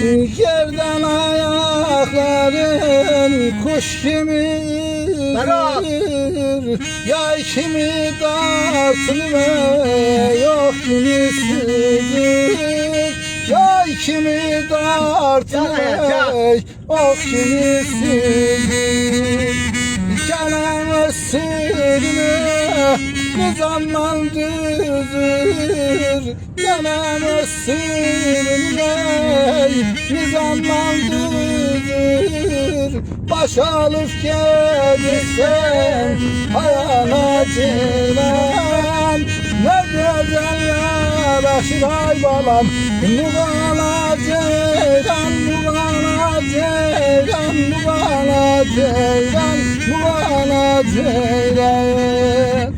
Yerden ayakların kuş gibi yay kimi dartılır, yok kimisidir. Yay kimi dartılır, yok kimisidir. Geleme sürüne ne zaman düzür, geleme sürüne ne zaman düzür. Baş alıp gelirsen ayağına ceylan, ne güzel yaraşır ay balam. Mugana ceylan, mugana ceylan, mugana ceylan, mugana ceylan.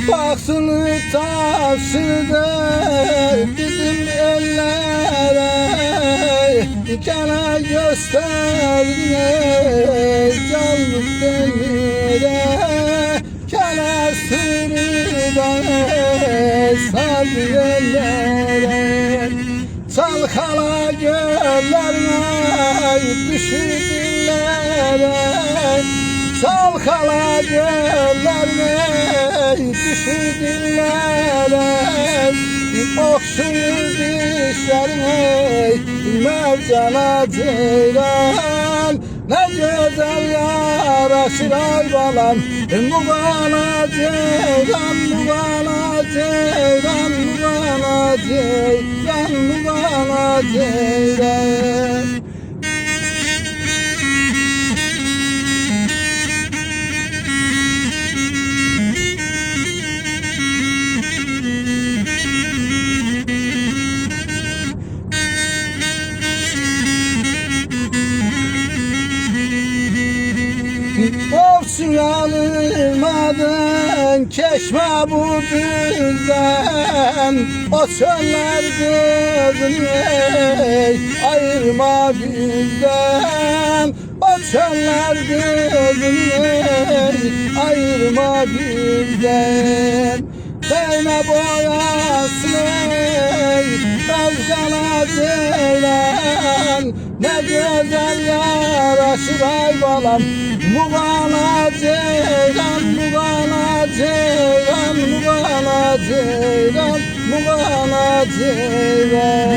Baksın tavside bizim ellere, gene gösterdiler canlı demire. Gene sürüden sardı ellere, çalkala göllerine düşür dillere. Çalkala göllerine düşür dillere, okşuyur dişlerine mercana ceylan. Ne güzel yaraşır ay balam, mugana ceylan, mugana ceylan, mugana ceylan, mugana ceylan. Olsun alınmadın keşme bu düzden, o çöller kızını ayırma bizden. O çöller kızını ayırma bizden. Değme boyasını bezgana ceylan, ne güzel yaraşır ay balam. Mugana ceylan, mugana ceylan, mugana ceylan, mugana ceylan.